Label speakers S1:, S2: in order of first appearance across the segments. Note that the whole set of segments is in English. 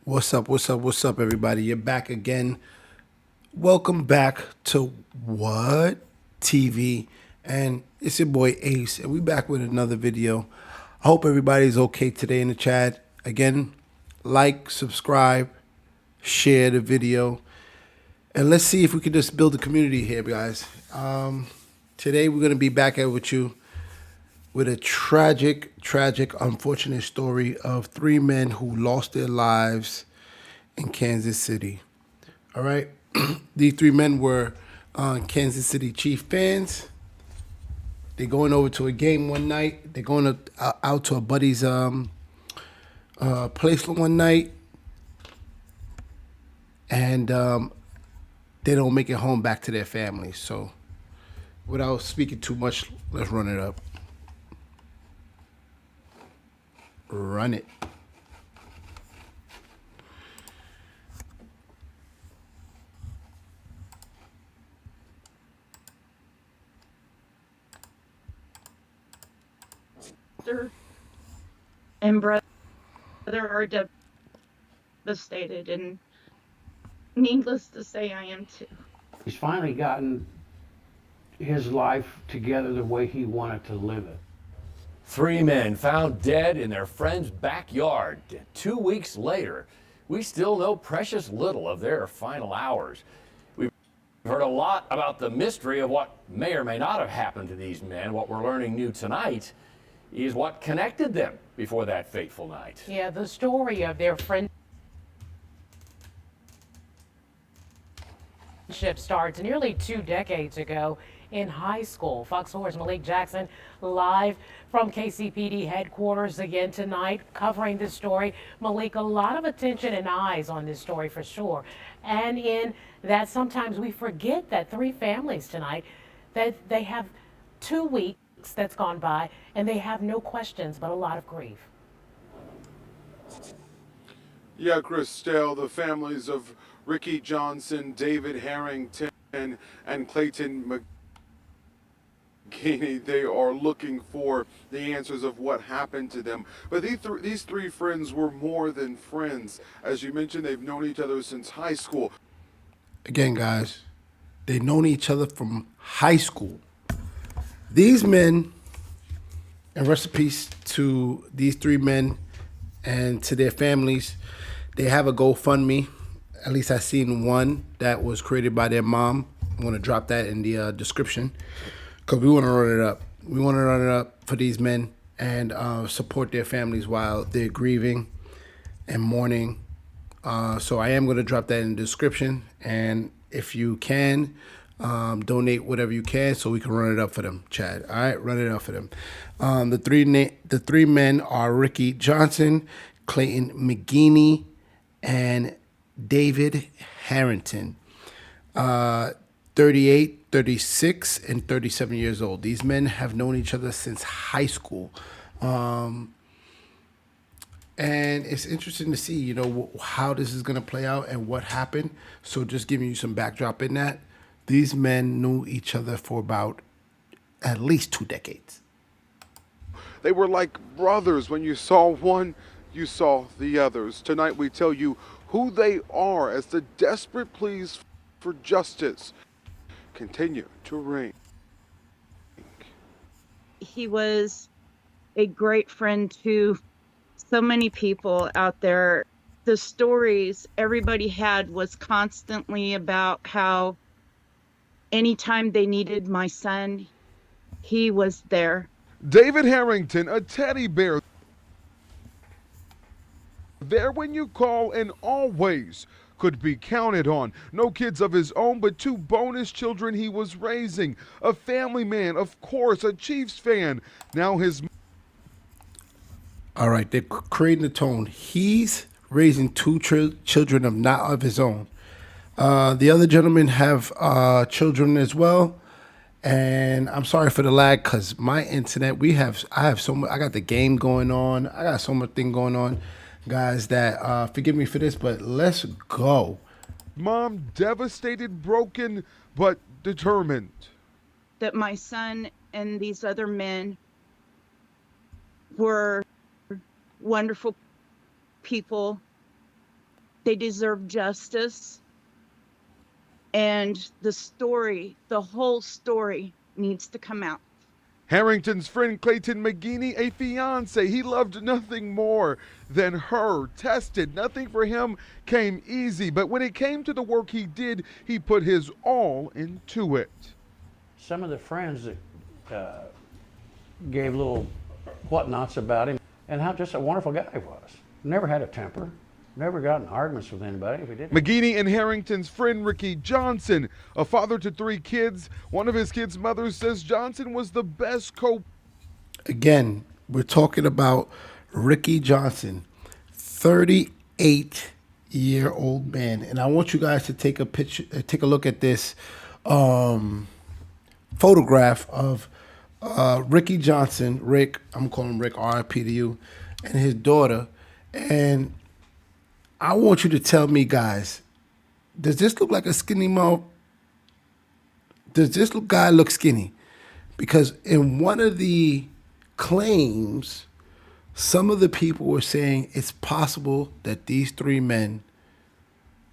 S1: What's up? What's up? What's up, everybody? You're back again. Welcome back to What TV, and it's your boy Ace, and we back with another video. I hope everybody's okay today in the chat. Again, like, subscribe, share the video, and let's see if we can just build a community here, guys. Today we're gonna be back at with you with a tragic, unfortunate story of three men who lost their lives in Kansas City. All right. These three men were Kansas City Chief fans. They're going over to a game one night. They're going out to a buddy's place one night. And they don't make it home back to their families. So without speaking too much, let's run it up. Run it.
S2: Sister and brother are devastated, and needless to say, I am too.
S3: He's finally gotten his life together the way he wanted to live it.
S4: Three men found dead in their friend's backyard. 2 weeks later, we still know precious little of their final hours. We've heard a lot about the mystery of what may or may not have happened to these men. What we're learning new tonight is what connected them before that fateful night.
S5: Yeah, the story of their friendship starts nearly 2 decades ago in high school. Fox 4's Malik Jackson live from KCPD headquarters again tonight, covering this story. Malik, a lot of attention and eyes on this story for sure. And in that, sometimes we forget that three families tonight, that they have 2 weeks that's gone by, and they have no questions but a lot of grief.
S6: Yeah, Christelle, the families of Ricky Johnson, David Harrington, and Clayton McGinney, they are looking for the answers of what happened to them. But these three friends were more than friends. As you mentioned, they've known each other since high school.
S1: Again, guys, they've known each other from high school. These men, and rest in peace to these three men and to their families, they have a GoFundMe. At least I seen one that was created by their mom. I'm going to drop that in the description because we want to run it up. We want to run it up for these men and support their families while they're grieving and mourning. So I am going to drop that in the description. And if you can, donate whatever you can so we can run it up for them, Chad. All right, run it up for them. The three men are Ricky Johnson, Clayton McGinney, and David Harrington. 38, 36, and 37 years old. These men have known each other since high school. And it's interesting to see, how this is going to play out and what happened. So just giving you some backdrop in that. These men knew each other for about at least 2 decades.
S6: They were like brothers. When you saw one, you saw the others. Tonight we tell you who they are as the desperate pleas for justice continue to ring.
S2: He was a great friend to so many people out there. The stories everybody had was constantly about how anytime they needed my son, he was there.
S6: David Harrington, a teddy bear. There when you call and always could be counted on. No kids of his own, but 2 bonus children he was raising. A family man, of course, a Chiefs fan. Now his...
S1: All right, they're creating the tone. He's raising 2 children not of his own. The other gentlemen have children as well. And I'm sorry for the lag because my internet, I have so much, I got the game going on. I got so much thing going on. Guys, that forgive me for this, but let's go.
S6: Mom devastated, broken, but determined.
S2: That my son and these other men were wonderful people They deserve justice. And the whole story needs to come out.
S6: Harrington's friend Clayton McGinney, a fiance he loved nothing more than her, tested. Nothing for him came easy, but when it came to the work he did, he put his all into it.
S3: Some of the friends that gave little whatnots about him and how just a wonderful guy he was. Never had a temper. Never got in arguments with anybody if he did.
S6: McGinney and Harrington's friend Ricky Johnson, a father to 3 kids. One of his kids' mothers says Johnson was the best
S1: Again, we're talking about Ricky Johnson, 38-year-old man. And I want you guys to take a look at this photograph of Ricky Johnson, Rick, I'm calling him Rick, R.I.P. to you, and his daughter. And I want you to tell me, guys, does this look like a skinny mouth? Does this guy look skinny? Because in one of the claims, some of the people were saying it's possible that these 3 men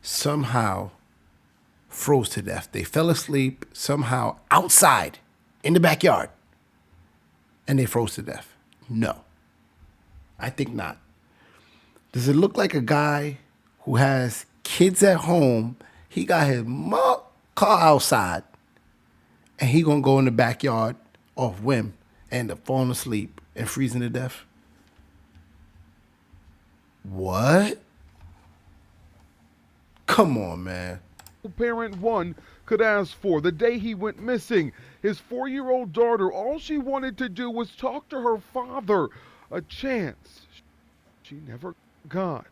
S1: somehow froze to death. They fell asleep somehow outside in the backyard and they froze to death. No, I think not. Does it look like a guy who has kids at home? He got his car outside, and he gonna go in the backyard off whim and end up falling asleep and freezing to death? What? Come on, man.
S6: parent one could ask for. The day he went missing, his 4-year-old daughter, all she wanted to do was talk to her father, a chance she never got.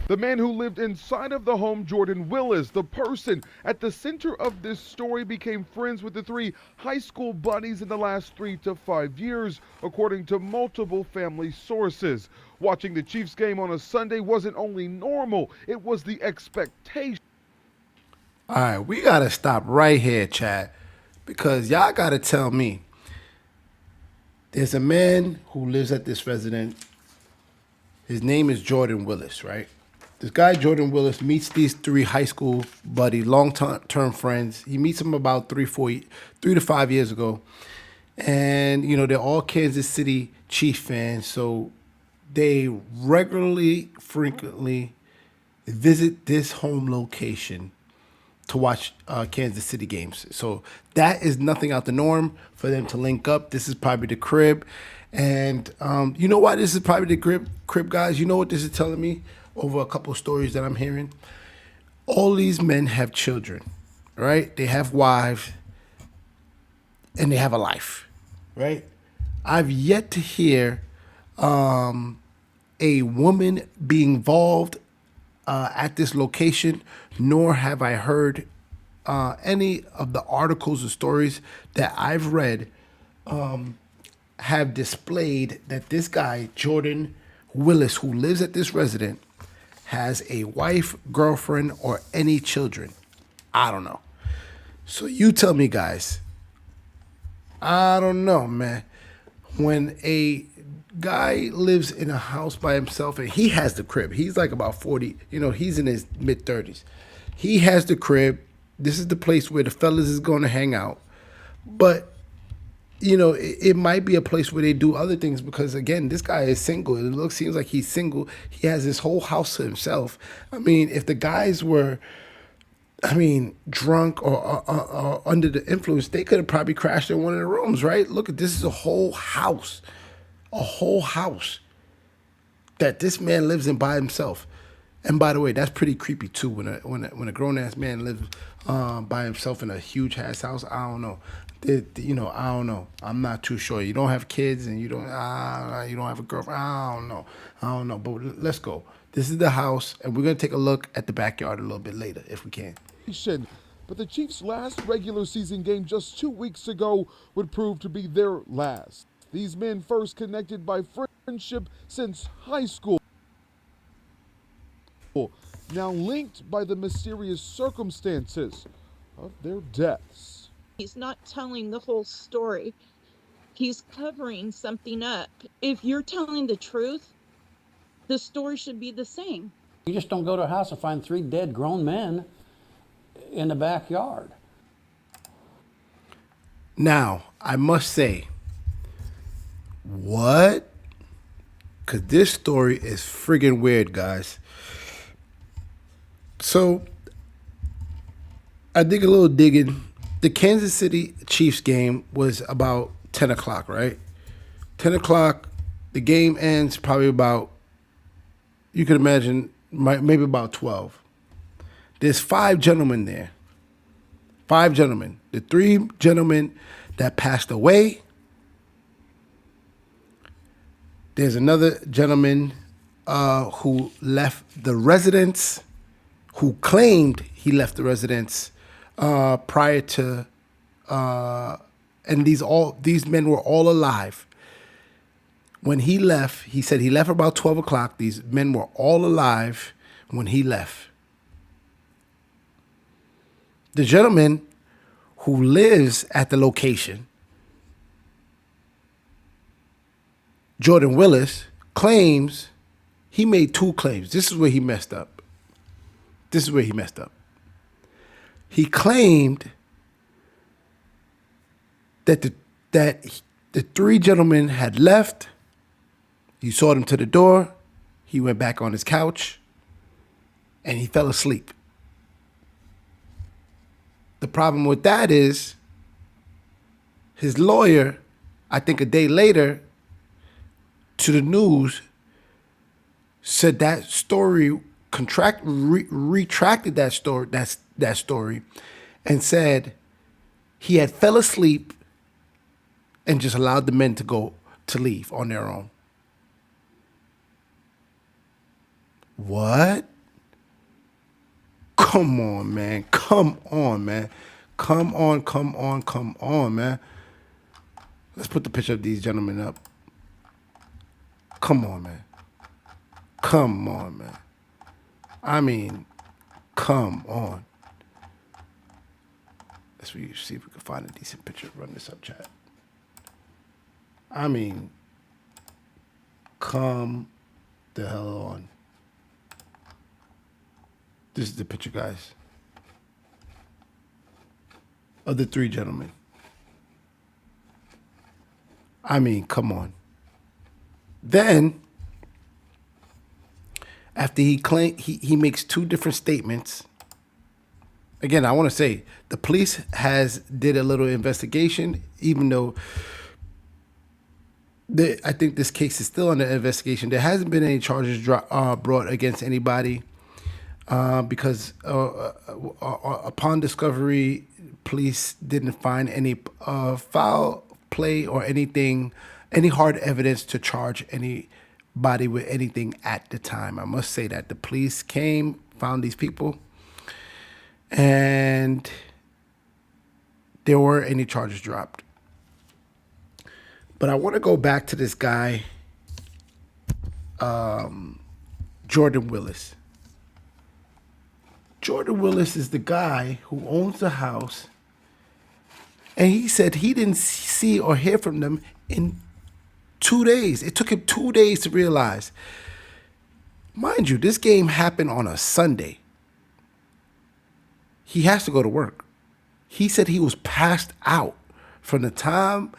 S6: The man who lived inside of the home, Jordan Willis, the person at the center of this story, became friends with the 3 high school buddies in the last 3 to 5 years, according to multiple family sources. Watching the Chiefs game on a Sunday wasn't only normal, it was the expectation.
S1: All right, we got to stop right here, Chad, because y'all got to tell me. There's a man who lives at this residence. His name is Jordan Willis, right? This guy, Jordan Willis, meets these 3 high school buddies, long-term friends. He meets them about 3 to 5 years ago. And, you know, they're all Kansas City Chief fans. So they regularly, frequently visit this home location to watch Kansas City games. So that is nothing out the norm for them to link up. This is probably the crib. And you know why this is probably the crib, guys? You know what this is telling me over a couple of stories that I'm hearing? All these men have children, right? They have wives and they have a life, right? I've yet to hear a woman be involved at this location, nor have I heard any of the articles or stories that I've read have displayed that this guy, Jordan Willis, who lives at this residence, has a wife, girlfriend, or any children. I don't know. So you tell me, guys. I don't know, man. When a guy lives in a house by himself and he has the crib, he's like about 40, you know, he's in his mid-30s. He has the crib. This is the place where the fellas is going to hang out. But you know, it might be a place where they do other things because, again, this guy is single. It seems like he's single. He has his whole house to himself. I mean, if the guys were, drunk or under the influence, they could have probably crashed in one of the rooms, right? Look, this is a whole house that this man lives in by himself. And by the way, that's pretty creepy too. When a grown ass man lives by himself in a huge ass house, I don't know. I don't know. I'm not too sure. You don't have kids and you don't have a girlfriend. I don't know. But let's go. This is the house, and we're gonna take a look at the backyard a little bit later if we can.
S6: But the Chiefs' last regular season game just 2 weeks ago would prove to be their last. These men first connected by friendship since high school, now linked by the mysterious circumstances of their deaths.
S2: He's not telling the whole story. He's covering something up. If you're telling the truth, the story should be the same.
S3: You just don't go to a house and find 3 dead grown men in the backyard.
S1: Now, I must say, what? Because this story is friggin' weird, guys. So, I did a little digging. The Kansas City Chiefs game was about 10 o'clock, right? 10 o'clock, the game ends probably about, you can imagine, maybe about 12. There's 5 gentlemen there. 5 gentlemen. The 3 gentlemen that passed away. There's another gentleman who left the residence, who claimed he left the residence prior to, and these men were all alive. When he left, he said he left about 12 o'clock. These men were all alive when he left. The gentleman who lives at the location, Jordan Willis, claims he made 2 claims. This is where he messed up. He claimed that the 3 gentlemen had left. He saw them to the door. He went back on his couch, and he fell asleep. The problem with that is his lawyer, I think a day later, to the news, said that story retracted that story, and said he had fell asleep and just allowed the men to leave on their own. What? Come on, man. Come on, man. Come on, man. Let's put the picture of these gentlemen up. Come on, man. I mean, come on. Let's see if we can find a decent picture. Run this up, chat. I mean, come the hell on. This is the picture, guys, of the 3 gentlemen. I mean, come on. Then, after he makes 2 different statements. Again, I want to say the police did a little investigation, even though I think this case is still under investigation. There hasn't been any charges brought against anybody. Because upon discovery, police didn't find any foul play or any hard evidence to charge anybody with anything at the time. I must say that the police came, found these people, and there weren't any charges dropped. But I want to go back to this guy, Jordan Willis. Jordan Willis is the guy who owns the house, and he said he didn't see or hear from them in 2 days. It took him 2 days to realize. Mind you, this game happened on a Sunday. He has to go to work. He said he was passed out from the time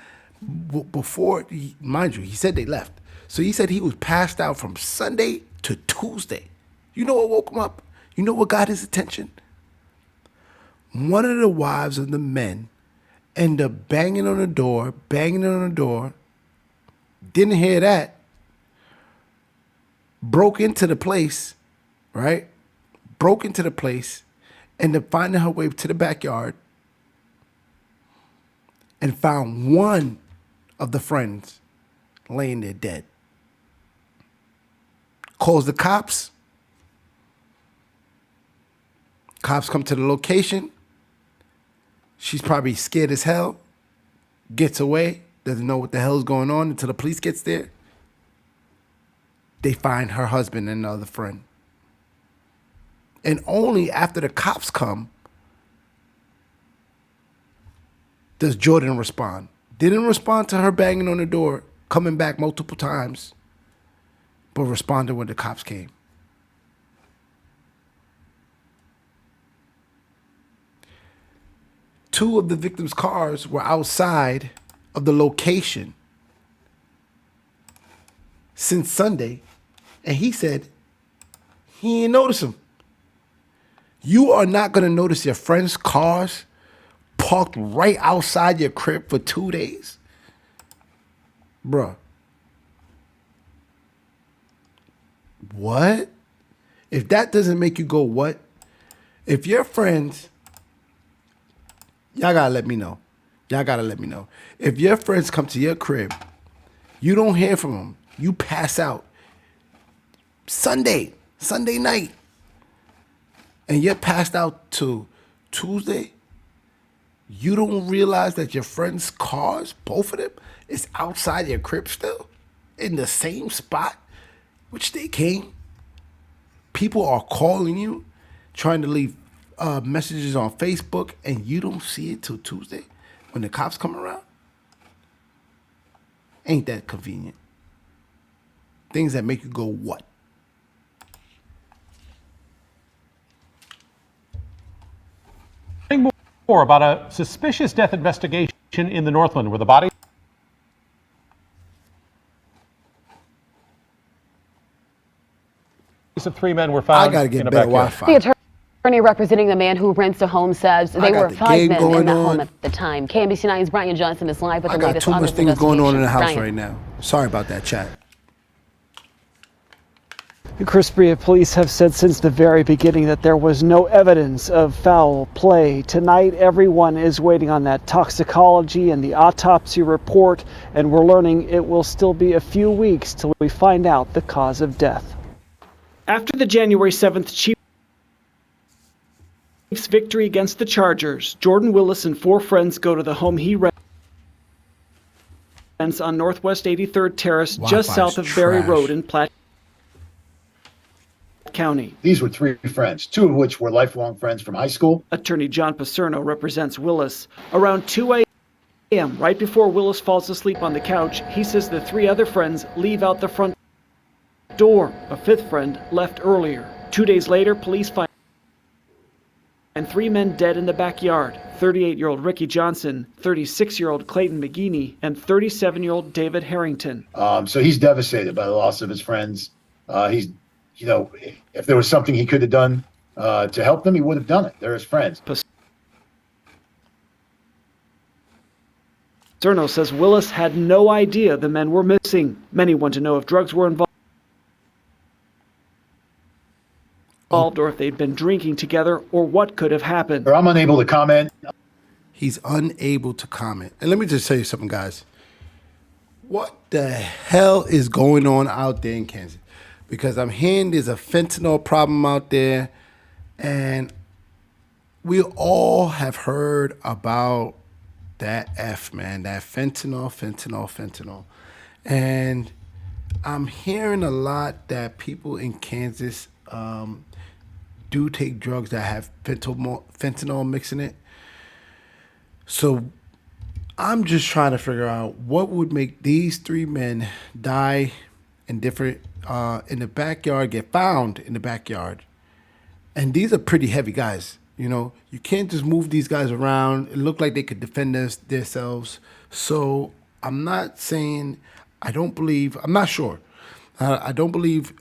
S1: before, mind you, he said they left. So he said he was passed out from Sunday to Tuesday. You know what woke him up? You know what got his attention? One of the wives of the men ended up banging on the door. Didn't hear that. Broke into the place, right? Ended up finding her way to the backyard and found one of the friends laying there dead. Calls the cops. Cops come to the location. She's probably scared as hell. Gets away. Doesn't know what the hell's going on until the police gets there. They find her husband and another friend. And only after the cops come does Jordan respond. Didn't respond to her banging on the door, coming back multiple times. but responded when the cops came. Two of the victims' cars were outside of the location since Sunday, and he said he ain't notice them. You are not going to notice your friend's cars parked right outside your crib for 2 days? Bruh. What? If that doesn't make you go, what? If your friends, y'all gotta let me know. Y'all gotta let me know. If your friends come to your crib, you don't hear from them, you pass out Sunday night, and you're passed out to Tuesday, you don't realize that your friend's cars, both of them, is outside your crib still, in the same spot which they came. People are calling you, trying to leave messages on Facebook, and you don't see it till Tuesday when the cops come around. Ain't that convenient? Things that make you go, what?
S7: More about a suspicious death investigation in the Northland where the bodies of 3 men were found.
S1: I gotta get
S7: in a
S1: better
S7: backyard.
S1: Wi-Fi.
S8: The attorney representing the man who rents the home says they were
S1: the
S8: 5
S1: game
S8: men in
S1: going
S8: the
S1: on.
S8: home at the time. KMBC9's Brian Johnson is live with
S1: I
S8: the
S1: got
S8: latest
S1: too
S8: on
S1: much
S8: this
S1: things going on in the house
S8: investigation.
S1: right now. Sorry about that, chat.
S9: Chris Bria police have said since the very beginning that there was no evidence of foul play. Tonight, everyone is waiting on that toxicology and the autopsy report, and we're learning it will still be a few weeks till we find out the cause of death. After the January 7th Chiefs' victory against the Chargers, Jordan Willis and 4 friends go to the home he rents on Northwest 83rd Terrace, just
S1: Wi-Fi's
S9: south of Berry
S1: trash.
S9: Road in Platte County.
S10: These were 3 friends, 2 of which were lifelong friends from high school.
S9: Attorney John Paserno represents Willis. Around 2 a.m., right before Willis falls asleep on the couch, he says the 3 other friends leave out the front door. A 5th friend left earlier. 2 days later, police find 3 men dead in the backyard. 38-year-old Ricky Johnson, 36-year-old Clayton McGeaney, and 37-year-old David Harrington.
S10: So he's devastated by the loss of his friends. He's, if there was something he could have done to help them, he would have done it. They're his friends.
S9: Paserno says Willis had no idea the men were missing. Many want to know if drugs were involved or if they'd been drinking together or what could have happened.
S10: I'm unable to comment.
S1: He's unable to comment. And let me just tell you something, guys. What the hell is going on out there in Kansas? Because I'm hearing there's a fentanyl problem out there, and we all have heard about that F, man, that fentanyl. And I'm hearing a lot that people in Kansas do take drugs that have fentanyl mixing it. So I'm just trying to figure out what would make these 3 men die in different in the backyard, get found in the backyard. And these are pretty heavy guys. You can't just move these guys around. It looked like they could defend themselves. So I'm not saying, I'm not sure. I don't believe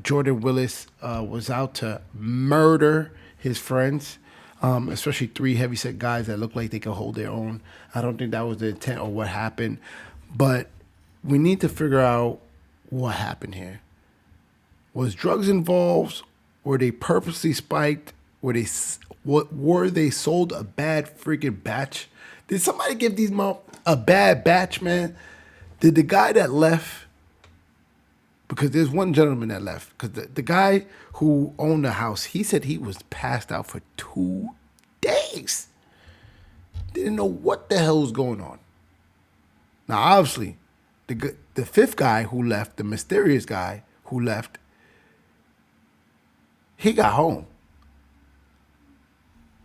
S1: Jordan Willis was out to murder his friends, especially 3 heavyset guys that look like they could hold their own. I don't think that was the intent or what happened. But we need to figure out what happened here. Was drugs involved? Were they purposely spiked? Were they sold a bad freaking batch? Did somebody give these a bad batch, man? Did the guy that left? Because there's one gentleman that left. Because the guy who owned the house, he said he was passed out for 2 days. Didn't know what the hell was going on. Now, obviously, the 5th guy who left, the mysterious guy who left, he got home.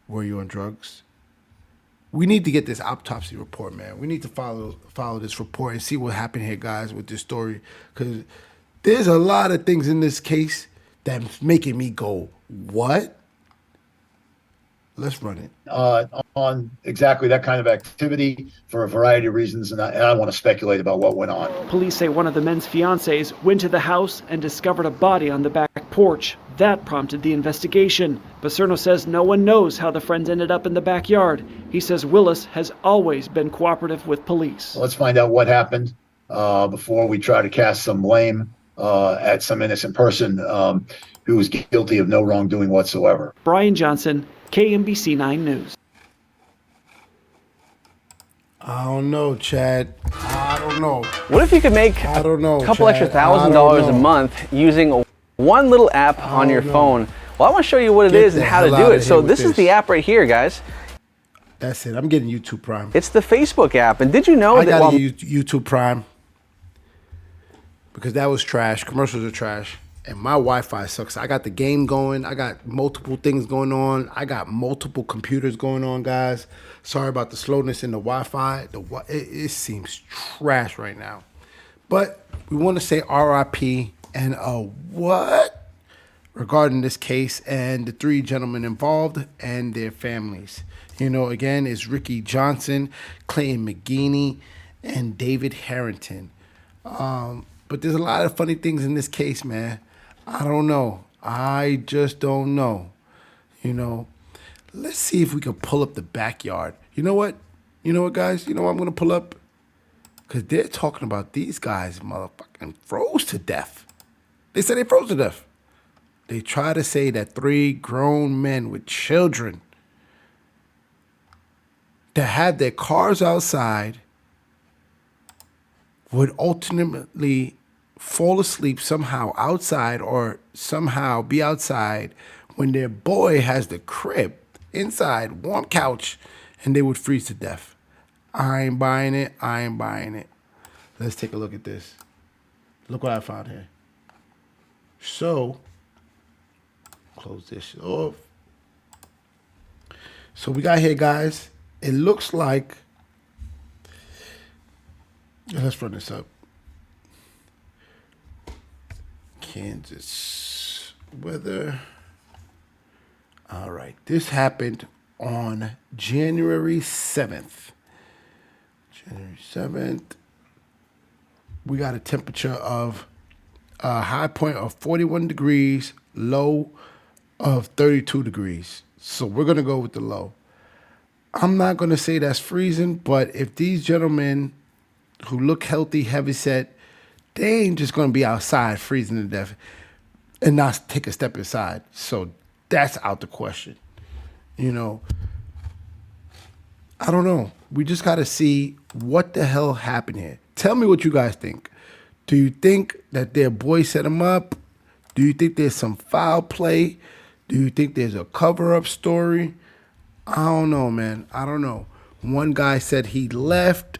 S1: Were you on drugs? We need to get this autopsy report, man. We need to follow this report and see what happened here, guys, with this story. Because There's a lot of things in this case that's making me go, what? Let's run it.
S10: On exactly that kind of activity for a variety of reasons, and I don't want to speculate about what went on.
S9: Police say one of the men's fiancés went to the house and discovered a body on the back porch. That prompted the investigation. Paserno says no one knows how the friends ended up in the backyard. He says Willis has always been cooperative with police.
S10: Let's find out what happened before we try to cast some blame at some innocent person who was guilty of no wrongdoing whatsoever.
S9: Brian Johnson, KMBC 9 News.
S1: I don't know, Chad. I don't know.
S11: What if you could make
S1: I don't know,
S11: a couple
S1: Chad.
S11: extra
S1: I don't
S11: $1,000 a
S1: know.
S11: month using one little app on your
S1: know.
S11: phone? Well, I want to show you what it
S1: Get
S11: is and
S1: the
S11: how to
S1: hell
S11: do
S1: outta
S11: it. So
S1: here with
S11: this is
S1: this.
S11: the app right here, guys.
S1: That's it. I'm getting YouTube Prime.
S11: It's the Facebook app. And did you know
S1: I
S11: that
S1: gotta
S11: while
S1: get YouTube Prime because that was trash. Commercials are trash. And my Wi-Fi sucks. I got the game going. I got multiple things going on. I got multiple computers going on, guys. Sorry about the slowness in the Wi-Fi. It seems trash right now. But we want to say RIP and a what regarding this case and the three gentlemen involved and their families. You know, again, it's Ricky Johnson, Clayton McGeaney, and David Harrington. But there's a lot of funny things in this case, man. I don't know. I just don't know. You know, let's see if we can pull up the backyard. You know what? You know what, guys? You know what I'm going to pull up? Because they're talking about these guys motherfucking froze to death. They said they froze to death. They try to say that three grown men with children that had their cars outside would ultimately fall asleep somehow outside or somehow be outside when their boy has the crib inside, warm couch, and they would freeze to death. I ain't buying it. I ain't buying it. Let's take a look at this. Look what I found here. So, close this off. So we got here, guys. It looks like, let's run this up. Kansas weather. All right. This happened on January 7th. January 7th. We got a temperature of a high point of 41 degrees, low of 32 degrees. So we're going to go with the low. I'm not going to say that's freezing, but if these gentlemen who look healthy, heavyset, they ain't just going to be outside freezing to death and not take a step inside. So that's out the question. You know, I don't know. We just got to see what the hell happened here. Tell me what you guys think. Do you think that their boy set them up? Do you think there's some foul play? Do you think there's a cover-up story? I don't know, man. I don't know. One guy said he left.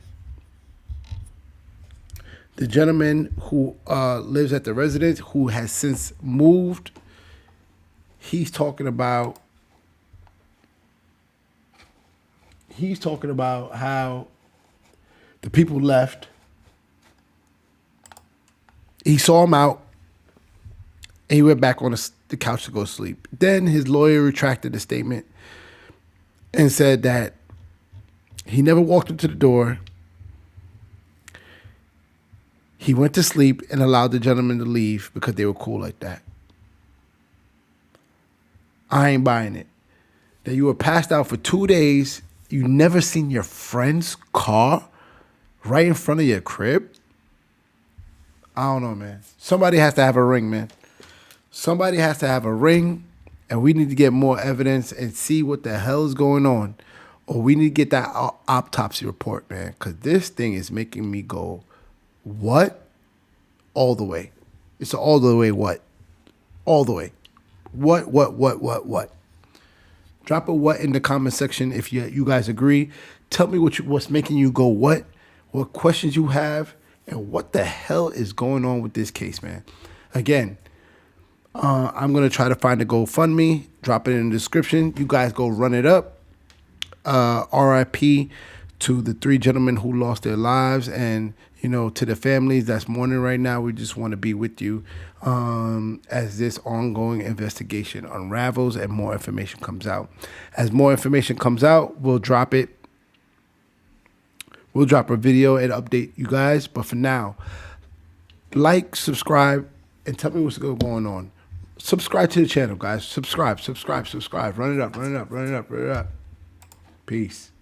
S1: The gentleman who lives at the residence, who has since moved, he's talking about how the people left. He saw him out, and he went back on the couch to go sleep. Then his lawyer retracted the statement and said that he never walked up to the door. He went to sleep and allowed the gentleman to leave because they were cool like that. I ain't buying it. That you were passed out for 2 days, you never seen your friend's car right in front of your crib? I don't know, man. Somebody has to have a ring, man. Somebody has to have a ring, and we need to get more evidence and see what the hell is going on. Or we need to get that autopsy report, man, because this thing is making me go, what? All the way. It's all the way what? All the way. What? Drop a what in the comment section if you guys agree. Tell me what's making you go what questions you have, and what the hell is going on with this case, man. Again, I'm going to try to find a GoFundMe. Drop it in the description. You guys go run it up. RIP to the three gentlemen who lost their lives. And You know, to the families that's mourning right now, we just want to be with you as this ongoing investigation unravels and more information comes out. As more information comes out, we'll drop it. We'll drop a video and update you guys. But for now, like, subscribe, and tell me what's going on. Subscribe to the channel, guys. Subscribe. Run it up. Peace.